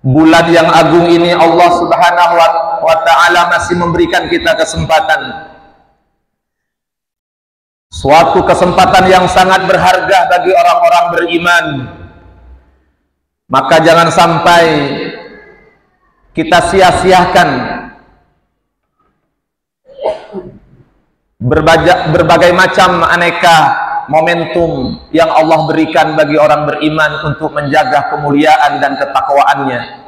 Bulan yang agung ini Allah Subhanahu wa Ta'ala masih memberikan kita kesempatan, suatu kesempatan yang sangat berharga bagi orang-orang beriman. Maka jangan sampai kita sia-siakan berbagai macam aneka momentum yang Allah berikan bagi orang beriman untuk menjaga kemuliaan dan ketakwaannya.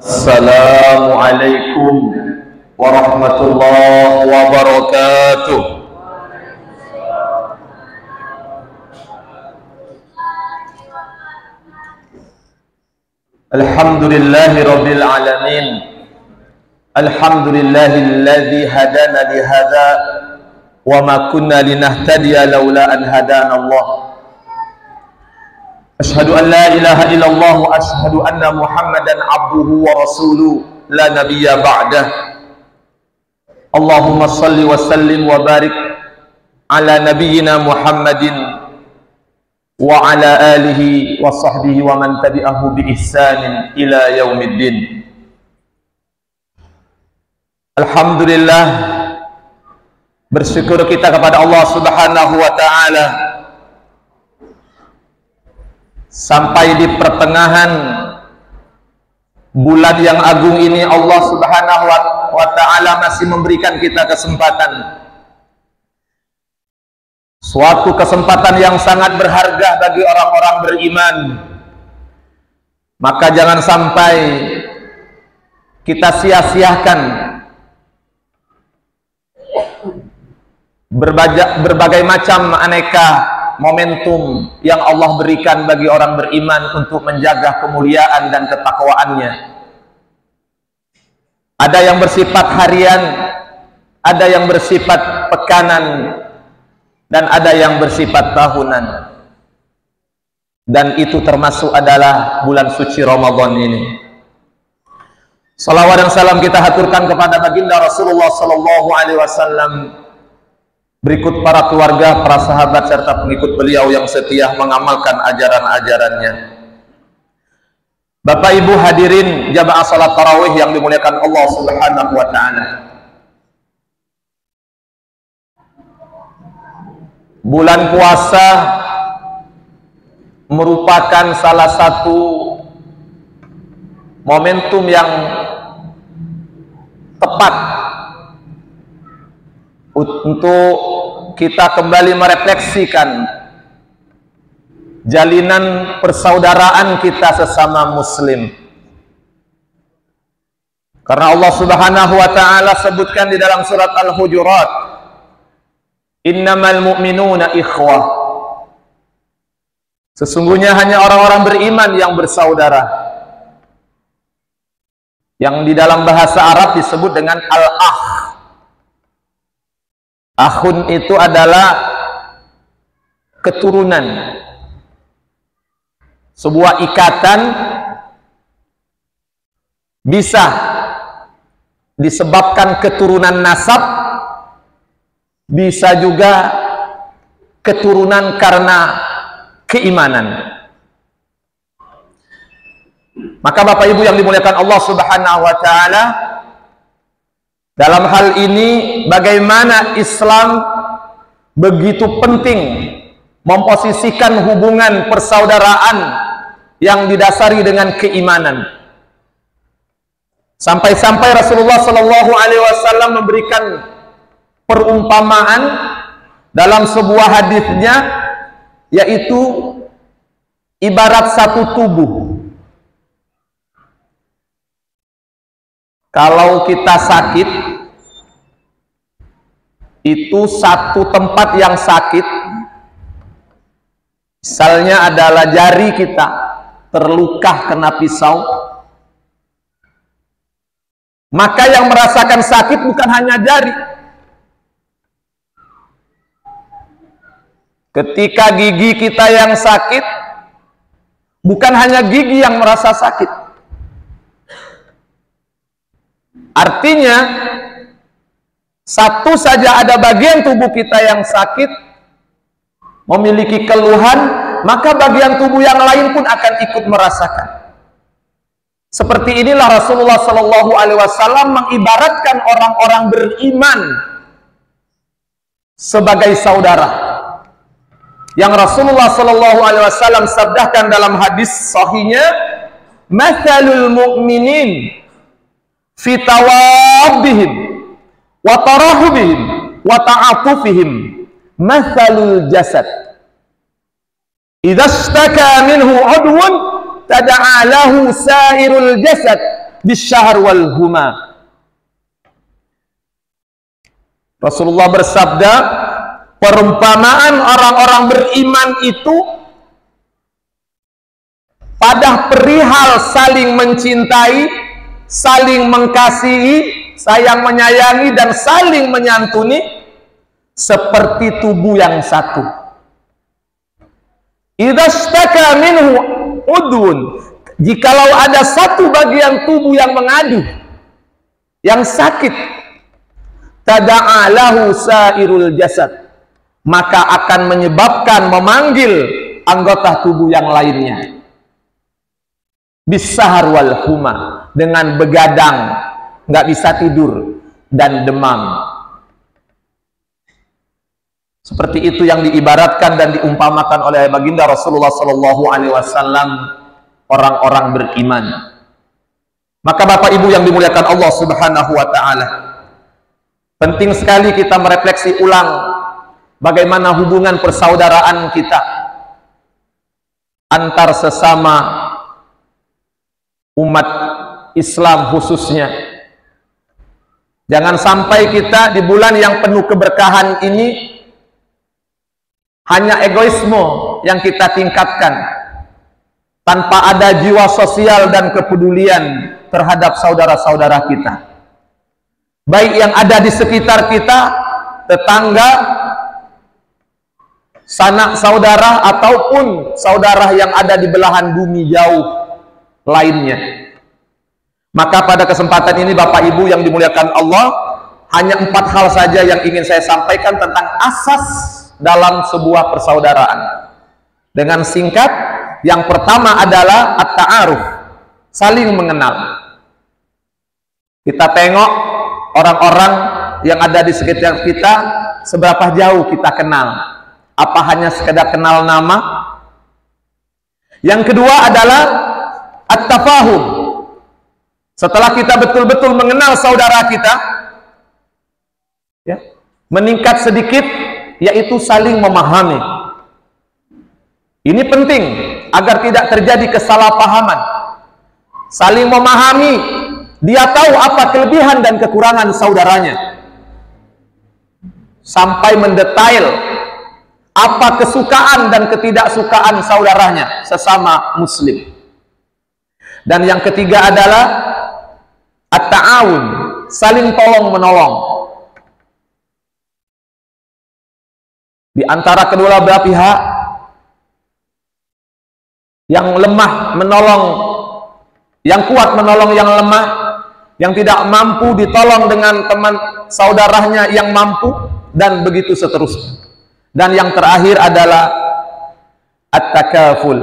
Assalamualaikum warahmatullahi wabarakatuh. Alhamdulillahi rabbil alamin. Alhamdulillahilladzi hadana li hadza wa ma kunna linahtadiya laula an hadana Allah. Asyhadu an la ilaha illallah wa asyhadu anna Muhammadan abduhu wa rasuluhu la nabiyya ba'dah. Allahumma salli wa sallim wa barik ala nabiyyina Muhammadin wa ala alihi wa sahbihi wa man tabi'ahu bi ihsanin ila yaumiddin. Alhamdulillah, bersyukur kita kepada Allah Subhanahu wa Ta'ala sampai di pertengahan bulan yang agung ini Allah Subhanahu wa Ta'ala masih memberikan kita kesempatan, suatu kesempatan yang sangat berharga bagi orang-orang beriman. Maka jangan sampai kita sia-siakan berbagai macam aneka momentum yang Allah berikan bagi orang beriman untuk menjaga kemuliaan dan ketakwaannya. Ada yang bersifat harian, ada yang bersifat pekanan, dan ada yang bersifat tahunan. Dan itu termasuk adalah bulan suci Ramadan ini. Salawat dan salam kita haturkan kepada baginda Rasulullah sallallahu alaihi wasallam, berikut para keluarga, para sahabat serta pengikut beliau yang setia mengamalkan ajaran-ajarannya. Bapak Ibu hadirin jamaah salat tarawih yang dimuliakan Allah Subhanahu wa Ta'ala. Bulan puasa merupakan salah satu momentum yang tepat untuk kita kembali merefleksikan jalinan persaudaraan kita sesama muslim. Karena Allah Subhanahu wa Ta'ala sebutkan di dalam surat Al-Hujurat, innamal mu'minuna ikhwah. Sesungguhnya hanya orang-orang beriman yang bersaudara, yang di dalam bahasa Arab disebut dengan al-akh. Akhun itu adalah keturunan, sebuah ikatan, bisa disebabkan keturunan nasab, bisa juga keturunan karena keimanan. Maka Bapak Ibu yang dimuliakan Allah Subhanahu wa Ta'ala, dalam hal ini bagaimana Islam begitu penting memposisikan hubungan persaudaraan yang didasari dengan keimanan. Sampai-sampai Rasulullah Shallallahu Alaihi Wasallam memberikan perumpamaan dalam sebuah hadisnya, yaitu ibarat satu tubuh. Kalau kita sakit, itu satu tempat yang sakit, misalnya adalah jari kita terluka kena pisau, maka yang merasakan sakit bukan hanya jari. Ketika gigi kita yang sakit, Bukan hanya gigi yang merasa sakit. Artinya, satu saja ada bagian tubuh kita yang sakit, memiliki keluhan, maka bagian tubuh yang lain pun akan ikut merasakan. Seperti inilah Rasulullah Shallallahu Alaihi Wasallam mengibaratkan orang-orang beriman sebagai saudara. Yang Rasulullah Shallallahu Alaihi Wasallam sabdakan dalam hadis sahihnya, "Matsalul mu'minin fi tawabbihim wa tarahubihim wa ta'atufihim matsalul jasad. Idza ishtaka minhu 'udwun tada'a lahu sa'irul jasad bisyahar wal huma." Rasulullah bersabda, perumpamaan orang-orang beriman itu pada perihal saling mencintai, saling mengasihi, sayang menyayangi, dan saling menyantuni seperti tubuh yang satu. Idza ishtaka minhu udwun, jikalau ada satu bagian tubuh yang mengadu, yang sakit, tada'a lahu sa'irul jasad, maka akan menyebabkan memanggil anggota tubuh yang lainnya. Bisahar wal huma, dengan begadang, nggak bisa tidur, dan demam. Seperti itu yang diibaratkan dan diumpamakan oleh baginda Rasulullah Shallallahu Alaihi Wasallam orang-orang beriman. Maka Bapak Ibu yang dimuliakan Allah Subhanahu Wa Taala, penting sekali kita merefleksi ulang bagaimana hubungan persaudaraan kita antar sesama umat Islam khususnya. Jangan sampai kita di bulan yang penuh keberkahan ini hanya egoisme yang kita tingkatkan tanpa ada jiwa sosial dan kepedulian terhadap saudara-saudara kita, baik yang ada di sekitar kita, tetangga, sanak saudara, ataupun saudara yang ada di belahan bumi jauh lainnya. Maka pada kesempatan ini Bapak Ibu yang dimuliakan Allah, hanya 4 hal saja yang ingin saya sampaikan tentang asas dalam sebuah persaudaraan. Dengan singkat, yang pertama adalah at-ta'aruf, saling mengenal. Kita tengok orang-orang yang ada di sekitar kita, seberapa jauh kita kenal. Apa hanya sekedar kenal nama? Yang kedua adalah at-tafahum. Setelah kita betul-betul mengenal saudara kita, ya, meningkat sedikit, yaitu saling memahami. Ini penting agar tidak terjadi kesalahpahaman. Saling memahami, dia tahu apa kelebihan dan kekurangan saudaranya, sampai mendetail apa kesukaan dan ketidaksukaan saudaranya sesama muslim. Dan yang ketiga adalah at-ta'awun, saling tolong menolong. Di antara kedua belah pihak, yang lemah menolong, yang kuat menolong yang lemah, yang tidak mampu ditolong dengan teman saudaranya yang mampu, dan begitu seterusnya. Dan yang terakhir adalah at-takaful,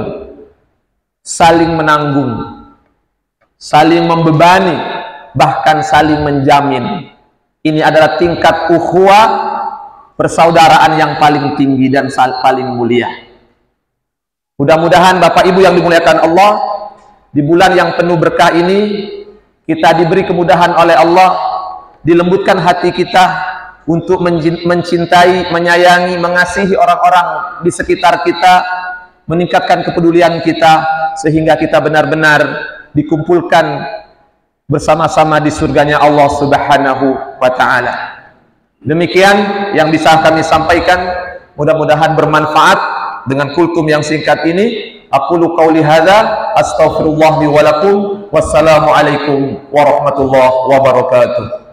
saling menanggung, saling membebani, bahkan saling menjamin. Ini adalah tingkat ukhuwah, persaudaraan yang paling tinggi dan paling mulia. Mudah-mudahan Bapak Ibu yang dimuliakan Allah, di bulan yang penuh berkah ini, kita diberi kemudahan oleh Allah, dilembutkan hati kita untuk mencintai, menyayangi, mengasihi orang-orang di sekitar kita, meningkatkan kepedulian kita, sehingga kita benar-benar dikumpulkan bersama-sama di surganya Allah Subhanahu wa Ta'ala. Demikian yang bisa kami sampaikan, mudah-mudahan bermanfaat. Dengan kultum yang singkat ini, aqulu qauli hadza astaghfirullah li wa lakum. Wassalamu alaikum warahmatullahi wabarakatuh.